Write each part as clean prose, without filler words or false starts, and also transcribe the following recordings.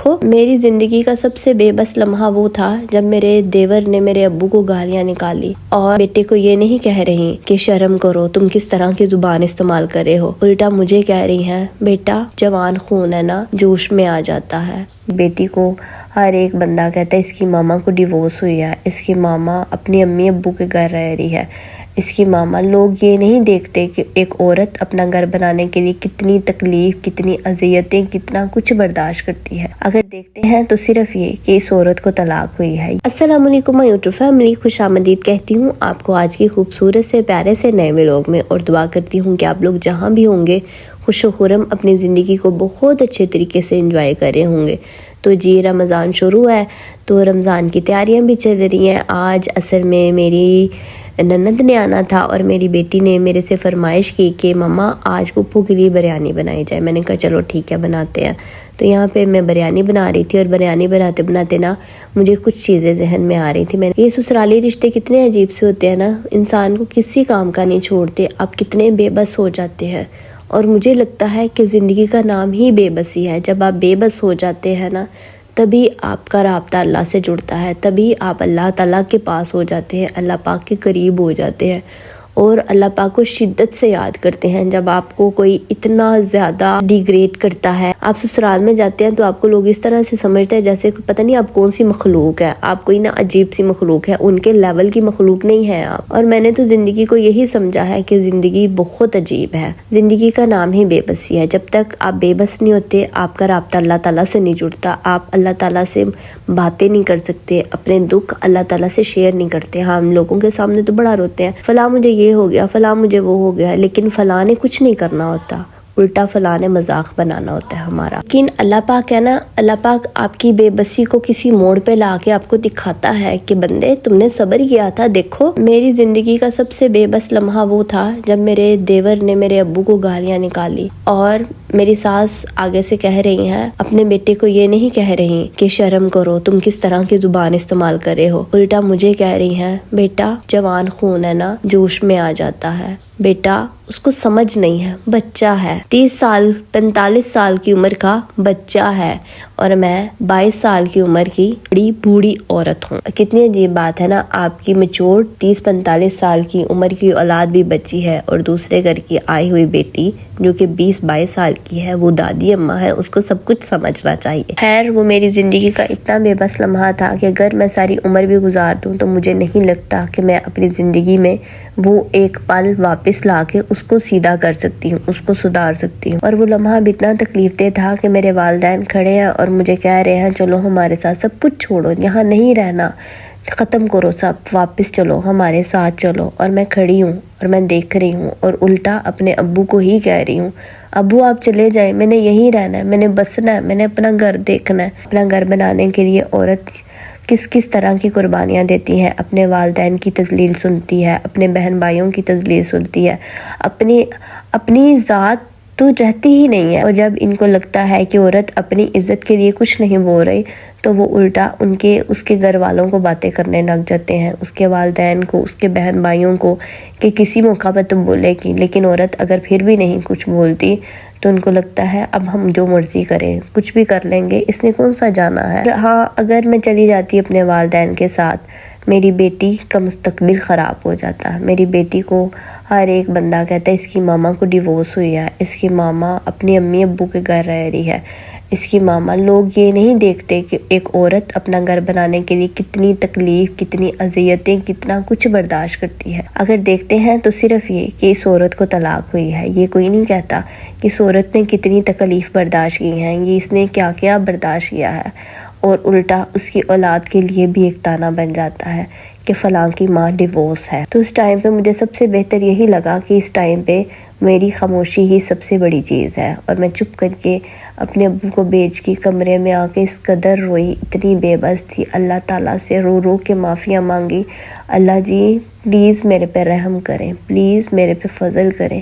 دیکھو میری زندگی کا سب سے بے بس لمحہ وہ تھا جب میرے دیور نے میرے ابو کو گالیاں نکالی اور بیٹے کو یہ نہیں کہہ رہی کہ شرم کرو، تم کس طرح کی زبان استعمال کر رہے ہو، الٹا مجھے کہہ رہی ہیں بیٹا جوان خون ہے نا، جوش میں آ جاتا ہے۔ بیٹی کو ہر ایک بندہ کہتا ہے اس کی ماما کو ڈیورس ہوئی ہے، اس کی ماما اپنی امی ابو کے گھر رہ رہی ہے، اس کی ماما۔ لوگ یہ نہیں دیکھتے کہ ایک عورت اپنا گھر بنانے کے لیے کتنی تکلیف، کتنی اذیتیں، کتنا کچھ برداشت کرتی ہے۔ اگر دیکھتے ہیں تو صرف یہ کہ اس عورت کو طلاق ہوئی ہے۔ السلام علیکم مائی یوٹیوب فیملی، خوش آمدید کہتی ہوں آپ کو آج کی خوبصورت سے پیارے سے نئے ولاگ میں، اور دعا کرتی ہوں کہ آپ لوگ جہاں بھی ہوں گے خوش و خرم اپنی زندگی کو بہت اچھے طریقے سے انجوائے کر رہے ہوں گے۔ تو جی رمضان شروع ہے تو رمضان کی تیاریاں بھی چل رہی ہیں۔ آج اصل میں میری نند نے آنا تھا اور میری بیٹی نے میرے سے فرمائش کی کہ مما آج پھپھو کے لیے بریانی بنائی جائے۔ میں نے کہا چلو ٹھیک ہے بناتے ہیں۔ تو یہاں پہ میں بریانی بنا رہی تھی اور بریانی بناتے بناتے نا مجھے کچھ چیزیں ذہن میں آ رہی تھی۔ یہ سسرالی رشتے کتنے عجیب سے ہوتے ہیں نا، انسان کو کسی کام کا نہیں چھوڑتے، آپ کتنے بے بس ہو جاتے ہیں۔ اور مجھے لگتا ہے کہ زندگی کا نام ہی بے بسی ہے۔ جب آپ بے بس ہو جاتے ہیں نا تبھی آپ کا رابطہ اللہ سے جڑتا ہے، تبھی آپ اللہ تعالیٰ کے پاس ہو جاتے ہیں، اللہ پاک کے قریب ہو جاتے ہیں اور اللہ پاک کو شدت سے یاد کرتے ہیں۔ جب آپ کو کوئی اتنا زیادہ ڈیگریڈ کرتا ہے، آپ سسرال میں جاتے ہیں تو آپ کو لوگ اس طرح سے سمجھتے ہیں جیسے پتہ نہیں آپ کون سی مخلوق ہے، آپ کوئی نہ عجیب سی مخلوق ہے، ان کے لیول کی مخلوق نہیں ہے آپ۔ اور میں نے تو زندگی کو یہی سمجھا ہے کہ زندگی بہت عجیب ہے، زندگی کا نام ہی بے بسی ہے۔ جب تک آپ بے بس نہیں ہوتے آپ کا رابطہ اللہ تعالیٰ سے نہیں جڑتا، آپ اللہ تعالیٰ سے باتیں نہیں کر سکتے، اپنے دکھ اللہ تعالیٰ سے شیئر نہیں کرتے۔ ہاں ہم لوگوں کے سامنے تو بڑا روتے ہیں، فلاں مجھے یہ ہو گیا، فلاں مجھے وہ ہو گیا، لیکن فلاں نے کچھ نہیں کرنا ہوتا، الٹا فلاں نے مذاق بنانا ہوتا ہے ہمارا۔ لیکن اللہ پاک ہے نا، اللہ پاک آپ کی بے بسی کو کسی موڑ پہ لا کے آپ کو دکھاتا ہے کہ بندے تم نے صبر کیا تھا۔ دیکھو میری زندگی کا سب سے بے بس لمحہ وہ تھا جب میرے دیور نے میرے ابو کو گالیاں نکالی اور میری ساس آگے سے کہہ رہی ہیں اپنے بیٹے کو یہ نہیں کہہ رہی کہ شرم کرو، تم کس طرح کی زبان استعمال کر رہے ہو، الٹا مجھے کہہ رہی ہیں بیٹا جوان خون ہے نا، جوش میں آ جاتا ہے۔ بیٹا اس کو سمجھ نہیں ہے، بچہ ہے، 30 سال 45 سال کی عمر کا بچہ ہے اور میں 22 سال کی عمر کی بڑی بوڑھی عورت ہوں۔ کتنی عجیب بات ہے نا، آپ کی میچور 30-45 سال کی عمر کی اولاد بھی بچی ہے اور دوسرے گھر کی آئی ہوئی بیٹی جو کہ 20-22 سال کی ہے، وہ دادی اماں ہے، اس کو سب کچھ سمجھنا چاہیے۔ خیر وہ میری زندگی کا اتنا بے بس لمحہ تھا کہ اگر میں ساری عمر بھی گزار دوں تو مجھے نہیں لگتا کہ میں اپنی زندگی میں وہ ایک پل واپس لا کے اس کو سیدھا کر سکتی ہوں، اس کو سدھار سکتی ہوں۔ اور وہ لمحہ بھی اتنا تکلیف دہ تھا کہ میرے والدین کھڑے ہیں اور مجھے کہہ رہے ہیں چلو ہمارے ساتھ، سب کچھ چھوڑو، یہاں نہیں رہنا، ختم کرو سب، واپس چلو ہمارے ساتھ چلو۔ اور میں کھڑی ہوں اور میں دیکھ رہی ہوں اور الٹا اپنے ابو کو ہی کہہ رہی ہوں ابو آپ چلے جائیں، میں نے یہیں رہنا ہے، میں نے بسنا ہے، میں نے اپنا گھر دیکھنا ہے۔ اپنا گھر بنانے کے لیے عورت کس طرح کی قربانیاں دیتی ہیں، اپنے والدین کی تذلیل سنتی ہے، اپنے بہن بھائیوں کی تذلیل سنتی ہے، اپنی ذات تو رہتی ہی نہیں ہے۔ اور جب ان کو لگتا ہے کہ عورت اپنی عزت کے لیے کچھ نہیں بول رہی تو وہ الٹا اس کے گھر والوں کو باتیں کرنے لگ جاتے ہیں، اس کے والدین کو، اس کے بہن بھائیوں کو، کہ کسی موقع پر تم بولے گی۔ لیکن عورت اگر پھر بھی نہیں کچھ بولتی تو ان کو لگتا ہے اب ہم جو مرضی کریں، کچھ بھی کر لیں گے، اس نے کون سا جانا ہے۔ ہاں اگر میں چلی جاتی اپنے والدین کے ساتھ میری بیٹی کا مستقبل خراب ہو جاتا ہے۔ میری بیٹی کو ہر ایک بندہ کہتا ہے اس کی ماما کو ڈیورس ہوئی ہے، اس کی ماما اپنی امی ابو کے گھر رہ رہی ہے، اس کی ماما۔ لوگ یہ نہیں دیکھتے کہ ایک عورت اپنا گھر بنانے کے لیے کتنی تکلیف، کتنی اذیتیں، کتنا کچھ برداشت کرتی ہے۔ اگر دیکھتے ہیں تو صرف یہ کہ اس عورت کو طلاق ہوئی ہے، یہ کوئی نہیں کہتا کہ اس عورت نے کتنی تکلیف برداشت کی ہیں، یہ اس نے کیا کیا برداشت کیا ہے۔ اور الٹا اس کی اولاد کے لیے بھی ایک تانا بن جاتا ہے کہ فلاں کی ماں ڈیورس ہے۔ تو اس ٹائم پہ مجھے سب سے بہتر یہی لگا کہ اس ٹائم پہ میری خاموشی ہی سب سے بڑی چیز ہے، اور میں چپ کر کے اپنے ابو کو بیچ کے کمرے میں آ کے اس قدر روئی، اتنی بے بس تھی، اللہ تعالیٰ سے رو رو کے معافیاں مانگی، اللہ جی پلیز میرے پہ رحم کریں، پلیز میرے پہ فضل کریں۔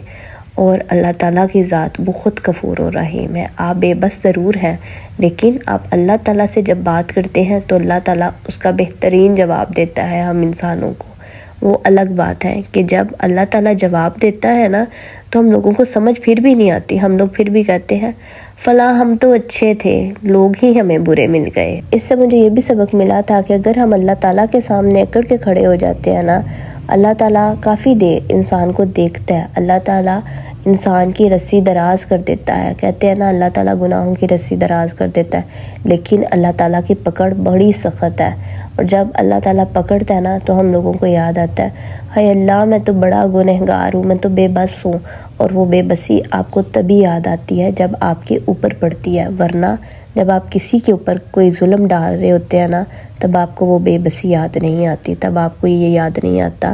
اور اللہ تعالیٰ کی ذات بہت غفور و رحیم ہے۔ آپ بے بس ضرور ہیں لیکن آپ اللہ تعالیٰ سے جب بات کرتے ہیں تو اللہ تعالیٰ اس کا بہترین جواب دیتا ہے ہم انسانوں کو۔ وہ الگ بات ہے کہ جب اللہ تعالیٰ جواب دیتا ہے نا تو ہم لوگوں کو سمجھ پھر بھی نہیں آتی، ہم لوگ پھر بھی کہتے ہیں فلاں ہم تو اچھے تھے، لوگ ہی ہمیں برے مل گئے۔ اس سے مجھے یہ بھی سبق ملا تھا کہ اگر ہم اللہ تعالیٰ کے سامنے اکڑ کے کھڑے ہو جاتے ہیں نا، اللہ تعالیٰ کافی دیر انسان کو دیکھتا ہے، اللہ تعالیٰ انسان کی رسی دراز کر دیتا ہے۔ کہتے ہیں نا اللہ تعالیٰ گناہوں کی رسی دراز کر دیتا ہے، لیکن اللہ تعالیٰ کی پکڑ بڑی سخت ہے، اور جب اللہ تعالیٰ پکڑتا ہے نا تو ہم لوگوں کو یاد آتا ہے، ہائے اللہ میں تو بڑا گنہگار ہوں، میں تو بے بس ہوں۔ اور وہ بے بسی آپ کو تبھی یاد آتی ہے جب آپ کے اوپر پڑتی ہے، ورنہ جب آپ کسی کے اوپر کوئی ظلم ڈال رہے ہوتے ہیں نا، تب آپ کو وہ بے بسی یاد نہیں آتی، تب آپ کو یہ یاد نہیں آتا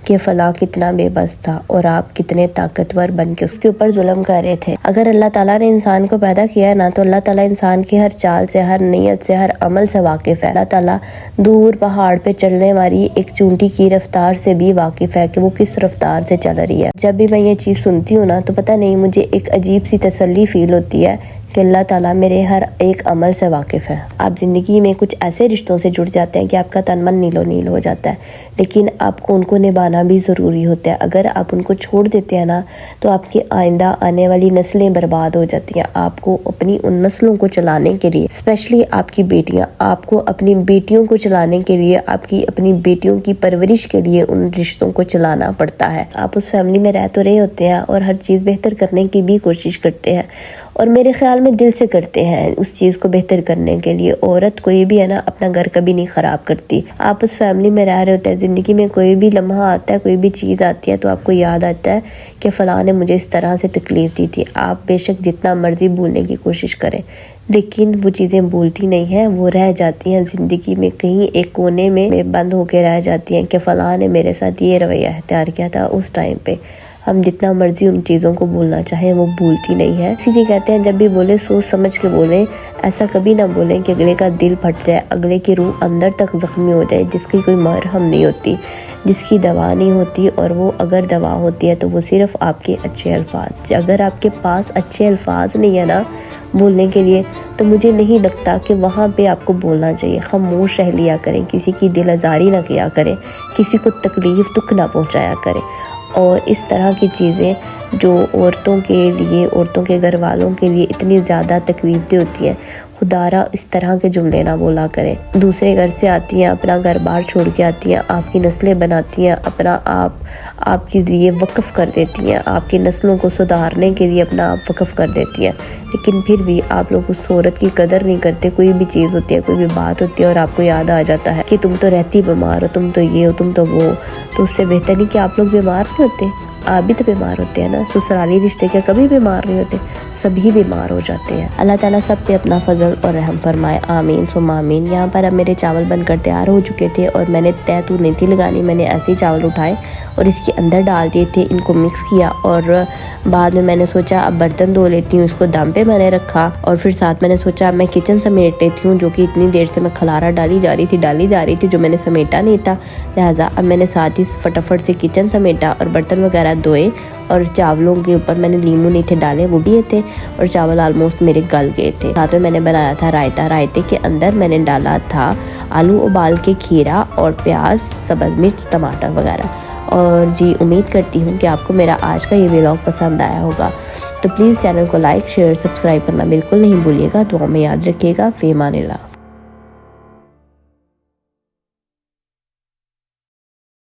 کہ فلاں کتنا بے بس تھا اور آپ کتنے طاقتور بن کے اس کے اوپر ظلم کر رہے تھے۔ اگر اللہ تعالیٰ نے انسان کو پیدا کیا ہے نا، تو اللہ تعالیٰ انسان کی ہر چال سے، ہر نیت سے، ہر عمل سے واقف ہے۔ اللہ تعالیٰ دور پہاڑ پہ چلنے والی ایک چونٹی کی رفتار سے بھی واقف ہے کہ وہ کس رفتار سے چل رہی ہے۔ جب بھی میں یہ چیز سنتی ہوں نا، تو پتہ نہیں مجھے ایک عجیب سی تسلی فیل ہوتی ہے کہ اللہ تعالیٰ میرے ہر ایک عمل سے واقف ہے۔ آپ زندگی میں کچھ ایسے رشتوں سے جڑ جاتے ہیں کہ آپ کا تن من نیلو نیل ہو جاتا ہے، لیکن آپ کو ان کو نبھانا بھی ضروری ہوتا ہے۔ اگر آپ ان کو چھوڑ دیتے ہیں نا، تو آپ کی آئندہ آنے والی نسلیں برباد ہو جاتی ہیں۔ آپ کو اپنی ان نسلوں کو چلانے کے لیے، اسپیشلی آپ کی بیٹیاں، آپ کو اپنی بیٹیوں کو چلانے کے لیے، آپ کی اپنی بیٹیوں کی پرورش کے لیے ان رشتوں کو چلانا پڑتا ہے۔ آپ اس فیملی میں رہ تو رہے ہوتے ہیں اور ہر چیز بہتر کرنے کی بھی کوشش کرتے ہیں، اور میرے خیال میں دل سے کرتے ہیں اس چیز کو بہتر کرنے کے لیے۔ عورت کوئی بھی ہے نا اپنا گھر کبھی نہیں خراب کرتی۔ آپ اس فیملی میں رہ رہے ہوتے ہیں، زندگی میں کوئی بھی لمحہ آتا ہے، کوئی بھی چیز آتی ہے تو آپ کو یاد آتا ہے کہ فلاں نے مجھے اس طرح سے تکلیف دی تھی۔ آپ بے شک جتنا مرضی بھولنے کی کوشش کریں، لیکن وہ چیزیں بھولتی نہیں ہیں، وہ رہ جاتی ہیں زندگی میں، کہیں ایک کونے میں بند ہو کے رہ جاتی ہیں کہ فلاں نے میرے ساتھ یہ رویہ اختیار کیا تھا اس ٹائم پہ۔ ہم جتنا مرضی ان چیزوں کو بھولنا چاہیں، وہ بھولتی نہیں ہے۔ اسی لیے کہتے ہیں جب بھی بولے سوچ سمجھ کے بولیں، ایسا کبھی نہ بولیں کہ اگلے کا دل پھٹ جائے، اگلے کی روح اندر تک زخمی ہو جائے، جس کی کوئی مرہم نہیں ہوتی، جس کی دوا نہیں ہوتی، اور وہ اگر دوا ہوتی ہے تو وہ صرف آپ کے اچھے الفاظ۔ اگر آپ کے پاس اچھے الفاظ نہیں ہے نا بولنے کے لیے، تو مجھے نہیں لگتا کہ وہاں پہ آپ کو بولنا چاہیے۔ خاموش رہ لیا کریں، کسی کی دل آزاری نہ کیا کریں، کسی کو تکلیف دکھ نہ پہنچایا کریں۔ اور اس طرح کی چیزیں جو عورتوں کے لیے، عورتوں کے گھر والوں کے لیے اتنی زیادہ تکلیف دہ ہوتی ہیں، خدا را اس طرح کے جملے نہ بولا کریں۔ دوسرے گھر سے آتی ہیں، اپنا گھر بار چھوڑ کے آتی ہیں، آپ کی نسلیں بناتی ہیں، اپنا آپ کے لیے وقف کر دیتی ہیں، آپ کی نسلوں کو سدھارنے کے لیے اپنا آپ وقف کر دیتی ہیں، لیکن پھر بھی آپ لوگ اس عورت کی قدر نہیں کرتے۔ کوئی بھی چیز ہوتی ہے، کوئی بھی بات ہوتی ہے، اور آپ کو یاد آ جاتا ہے کہ تم تو رہتی بیمار ہو، تم تو یہ ہو، تم تو وہ، تو اس سے بہتر نہیں کہ آپ لوگ بیمار نہیں ہوتے۔ آپ بھی تو بیمار ہوتے ہیں نا، سسرالی رشتے کیا کبھی بیمار نہیں ہوتے؟ سبھی بیمار ہو جاتے ہیں۔ اللہ تعالیٰ سب پہ اپنا فضل اور رحم فرمائے، آمین ثم آمین۔ یہاں پر اب میرے چاول بن کر تیار ہو چکے تھے، اور میں نے تہ تو نہیں تھی لگانی، میں نے ایسے ہی چاول اٹھائے اور اس کے اندر ڈال دیے تھے، ان کو مکس کیا، اور بعد میں نے سوچا اب برتن دھو لیتی ہوں، اس کو دم پہ میں نے رکھا، اور پھر ساتھ میں نے سوچا اب میں کچن سمیٹ لیتی ہوں، جو کہ اتنی دیر سے میں کھلارا ڈالی جا رہی تھی جو میں نے سمیٹا نہیں تھا، لہٰذا اب میں نے ساتھ ہی فٹافٹ سے کچن سمیٹا اور برتن وغیرہ دھوئے، اور چاولوں کے اوپر میں نے لیمو نہیں تھے ڈالے، وہ بھی تھے، اور چاول آلموسٹ میرے گل گئے تھے۔ ساتھ میں نے بنایا تھا رائتا، رائتے کے اندر میں نے ڈالا تھا آلو ابال کے، کھیرا اور پیاز، سبز مرچ، ٹماٹر وغیرہ۔ اور جی امید کرتی ہوں کہ آپ کو میرا آج کا یہ ولاگ پسند آیا ہوگا، تو پلیز چینل کو لائک، شیئر، سبسکرائب کرنا بالکل نہیں بھولیے گا۔ دعاؤں میں یاد رکھیے گا۔ فی امان اللہ۔